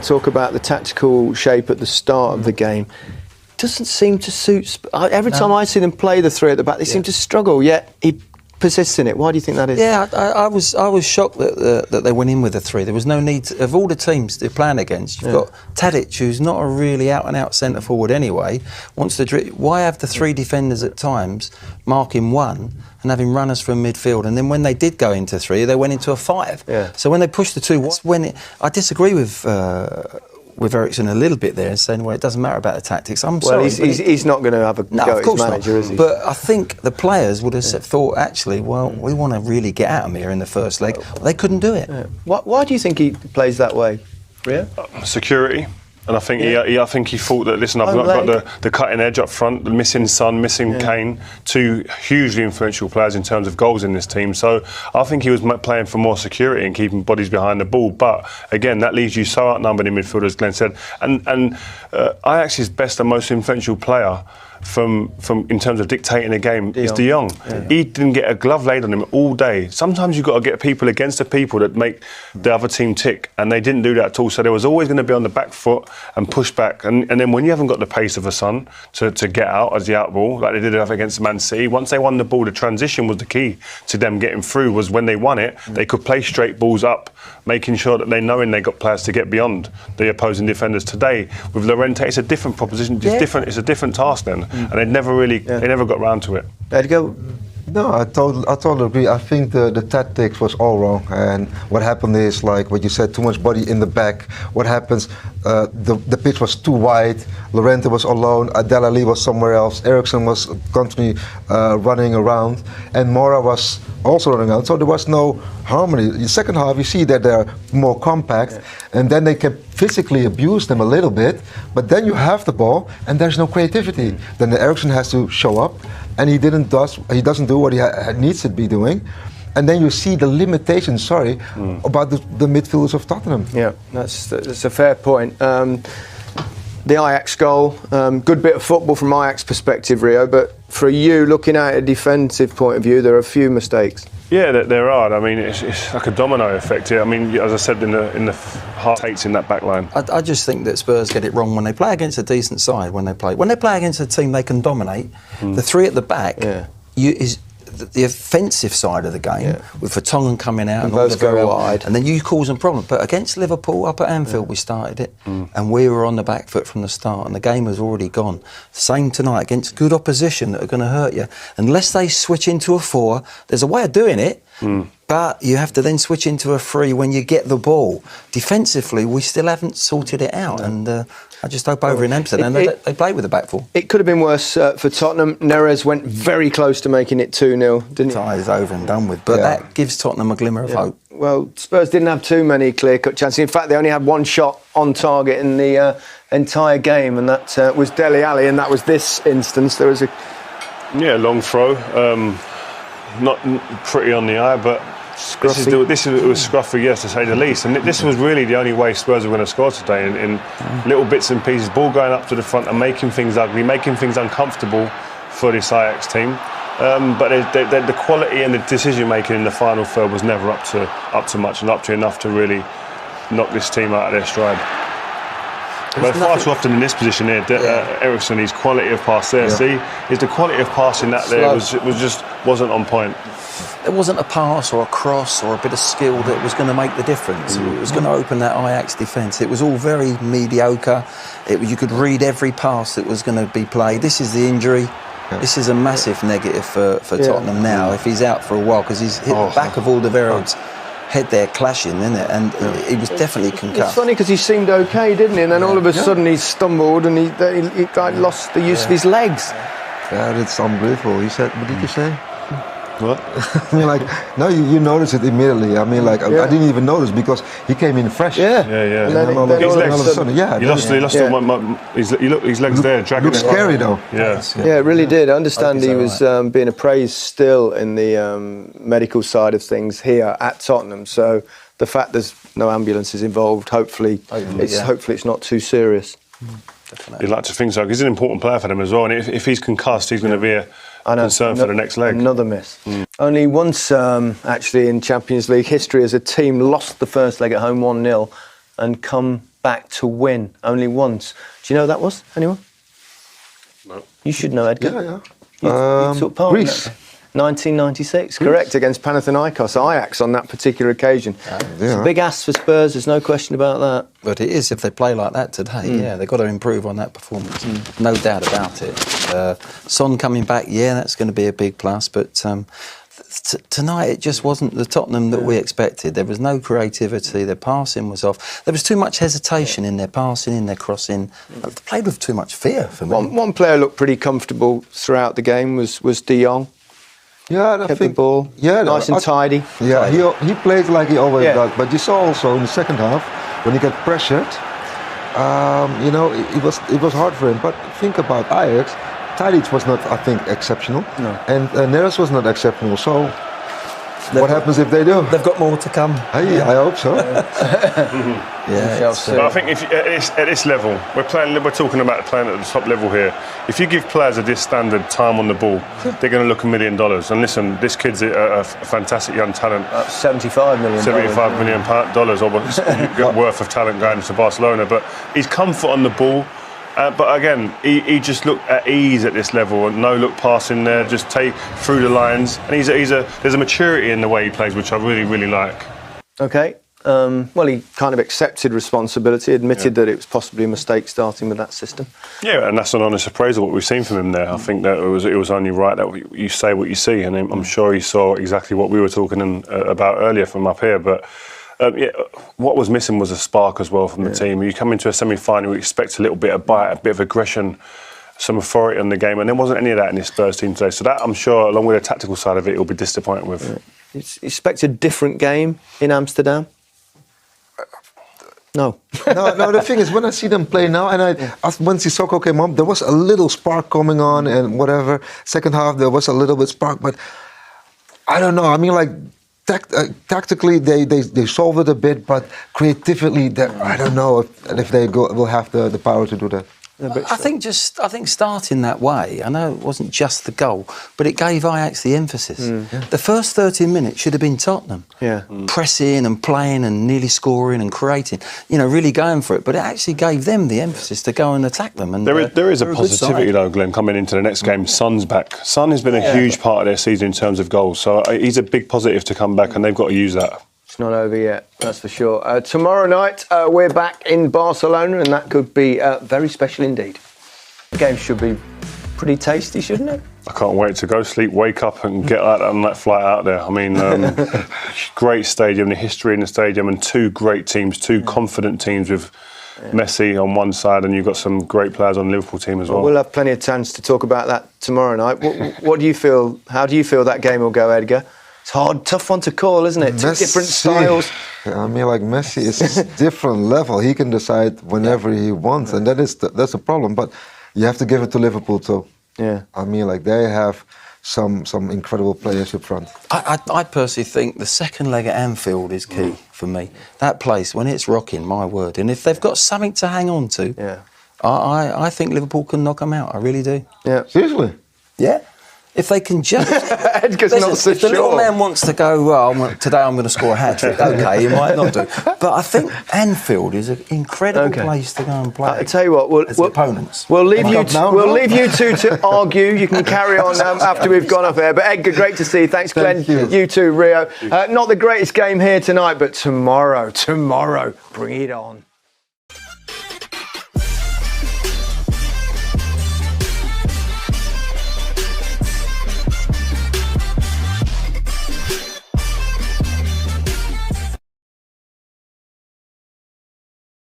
Talk about the tactical shape at the start of the game. Doesn't seem to suit. Every time I see them play the three at the back, they seem to struggle. Yet he persists in it. Why do you think that is? Yeah, I was shocked that they went in with the three. There was no need of all the teams they're playing against. You've got Tadic, who's not a really out and out centre forward anyway. Wants to why have the three defenders at times marking one and having runners from midfield? And then when they did go into three, they went into a five. Yeah. So when they pushed the two, I disagree with Ericsson a little bit there and saying, well, it doesn't matter about the tactics. He's not going to have a go at his manager, is he? But I think the players would have thought, actually, well, we want to really get at them here in the first leg. Well, they couldn't do it. Yeah. Why do you think he plays that way, Rio? Security. And I think I think he thought that, listen, I've not got the cutting edge up front, the missing Son, missing Kane, two hugely influential players in terms of goals in this team. So I think he was playing for more security and keeping bodies behind the ball. But again, that leaves you so outnumbered in midfield, as Glenn said. And Ajax's best and most influential player from in terms of dictating the game is De Jong. Yeah. He didn't get a glove laid on him all day. Sometimes you've got to get people against the people that make the other team tick, and they didn't do that at all. So there was always going to be on the back foot and push back. And then when you haven't got the pace of a Son to get out as the out ball, like they did against Man City, once they won the ball, the transition was the key to them getting through. Was when they won it, they could play straight balls up, making sure that they got players to get beyond the opposing defenders. Today with Llorente, it's a different proposition. It's a different task then. And they never got round to it. Edgar? No, I totally agree. I think the tactics was all wrong, and what happened is, like what you said, too much body in the back. What happens? The pitch was too wide. Llorente was alone. Adel Ali was somewhere else. Ericsson was constantly running around, and Mora was also running around. So there was no harmony. In the second half, you see that they're more compact, and then they can physically abuse them a little bit. But then you have the ball, and there's no creativity. Then the Ericsson has to show up. And he doesn't do what he needs to be doing, and then you see the limitations. About the midfielders of Tottenham. Yeah, that's a fair point. The Ajax goal, good bit of football from Ajax perspective, Rio. But for you, looking at a defensive point of view, there are a few mistakes. Yeah, there are. I mean, it's like a domino effect here. I mean, as I said, in the heart takes in that back line. I just think that Spurs get it wrong when they play against a decent side. When they play against a team they can dominate, the three at the back is the offensive side of the game, with Vertonghen coming out and all the go wide, and then you cause them problems. But against Liverpool up at Anfield, we started it, and we were on the back foot from the start, and the game was already gone. Same tonight against good opposition that are going to hurt you. Unless they switch into a 4, there's a way of doing it. But you have to then switch into a 3 when you get the ball. Defensively, we still haven't sorted it out, and I just hope over in Amsterdam they play with the back 4. It could have been worse for Tottenham. Neres went very close to making it 2-0, didn't he? It's over and done with, but that gives Tottenham a glimmer of hope. Well, Spurs didn't have too many clear-cut chances. In fact, they only had one shot on target in the entire game, and that was Dele Alli, and that was this instance. There was a long throw. Not pretty on the eye, but it was scruffy, yes, to say the least. And this was really the only way Spurs were going to score today, in little bits and pieces, ball going up to the front and making things ugly, making things uncomfortable for this Ajax team. But the quality and the decision making in the final third was never up to much and up to enough to really knock this team out of their stride. But far too often in this position here, Ericsson, his quality of pass there. See, the quality of passing that there wasn't on point. There wasn't a pass or a cross or a bit of skill that was going to make the difference. It was going to open that Ajax defence. It was all very mediocre. You could read every pass that was going to be played. This is the injury. This is a massive negative for Tottenham now. If he's out for a while, because he's hit the back of Alderweireld's head there clashing, isn't it? And he was definitely concussed. It's funny because he seemed okay, didn't he? And then all of a sudden he stumbled and he lost the use of his legs. Yeah, that's unbelievable. He said, what did you say? What? I mean, like, no, you notice it immediately. I mean, like, I didn't even notice because he came in fresh. Yeah. And then all of a sudden, his legs there, dragging. Looked scary though. Yeah, it really did. I understand he was being appraised still in the medical side of things here at Tottenham. So the fact there's no ambulances involved, hopefully it's not too serious. You'd like to think so, because he's an important player for them as well. And if he's concussed, he's going to be a concern for the next leg. Another miss. Only once, actually, in Champions League history, as a team lost the first leg at home 1-0 and come back to win only once. Do you know who that was? Anyone? No. You should know, Edgar. Yeah. You took part in Greece. that. 1996, correct, against Panathinaikos, Ajax on that particular occasion. It's a big ask for Spurs, there's no question about that. But it is, if they play like that today, yeah, they've got to improve on that performance. No doubt about it. Son coming back, yeah, that's going to be a big plus. But tonight it just wasn't the Tottenham that we expected. There was no creativity, their passing was off. There was too much hesitation in their passing, in their crossing. They played with too much fear for me. One player looked pretty comfortable throughout the game was De Jong. Yeah, I Kept think the ball nice and tidy. Yeah, he played like he always does. But you saw also in the second half when he got pressured, it was hard for him. But think about Ajax. Tadic was not, I think, exceptional, and Neres was not exceptional. So, what happens if they do? They've got more to come. I hope so. But I think if at this level, we're talking about playing at the top level here. If you give players of this standard time on the ball, they're going to look $1 million. And listen, this kid's a fantastic young talent. $75 million. $75 million worth of talent going to Barcelona. But he's comfort on the ball. But again, he just looked at ease at this level, and no look passing there, just take through the lines. And there's a maturity in the way he plays, which I really, really like. Okay. Well, he kind of accepted responsibility, admitted that it was possibly a mistake starting with that system. Yeah, and that's an honest appraisal what we've seen from him there. I think that it was only right that you say what you see, and I'm sure he saw exactly what we were talking about earlier from up here. But what was missing was a spark as well from the team. You come into a semi-final, you expect a little bit of bite, a bit of aggression, some authority on the game, and there wasn't any of that in this Spurs team today. So that, I'm sure, along with the tactical side of it, he'll be disappointed with. You expect a different game in Amsterdam? No. no. The thing is, when I see them play now, and when Sissoko came up, there was a little spark coming on, and whatever. Second half, there was a little bit spark, but I don't know. I mean, like tactically, they solved it a bit, but creatively, I don't know if they will have the power to do that. I think starting that way, I know it wasn't just the goal, but it gave Ajax the emphasis. The first 30 minutes should have been Tottenham. Pressing and playing and nearly scoring and creating, really going for it. But it actually gave them the emphasis to go and attack them. And there is a positivity though, Glenn, coming into the next game. Son's back. Son has been a huge part of their season in terms of goals. So he's a big positive to come back, and they've got to use that. It's not over yet, that's for sure. Tomorrow night, we're back in Barcelona, and that could be very special indeed. The game should be pretty tasty, shouldn't it? I can't wait to go sleep, wake up and get out on that flight out there. I mean, great stadium, the history in the stadium, and two great teams, two confident teams with Messi on one side, and you've got some great players on the Liverpool team as well. We'll have plenty of chance to talk about that tomorrow night. What do you feel? How do you feel that game will go, Edgar? It's hard, tough one to call, isn't it? Two different styles. I mean, like Messi is a different level. He can decide whenever he wants, and that's a problem. But you have to give it to Liverpool too. Yeah. I mean, like they have some incredible players up front. I personally think the second leg at Anfield is key for me. That place, when it's rocking, my word. And if they've got something to hang on to, I think Liverpool can knock them out. I really do. Yeah. Seriously? Yeah. If they can just... Edgar's not so if the sure. little man wants to go, well, today I'm going to score a hat-trick, OK, he might not do. But I think Anfield is an incredible place to go and play. I tell you what, as opponents. We'll leave you two to argue. You can carry on after we've gone off air. But Edgar, great to see you. Thanks, Glenn. You too, Rio. Not the greatest game here tonight, but tomorrow, bring it on.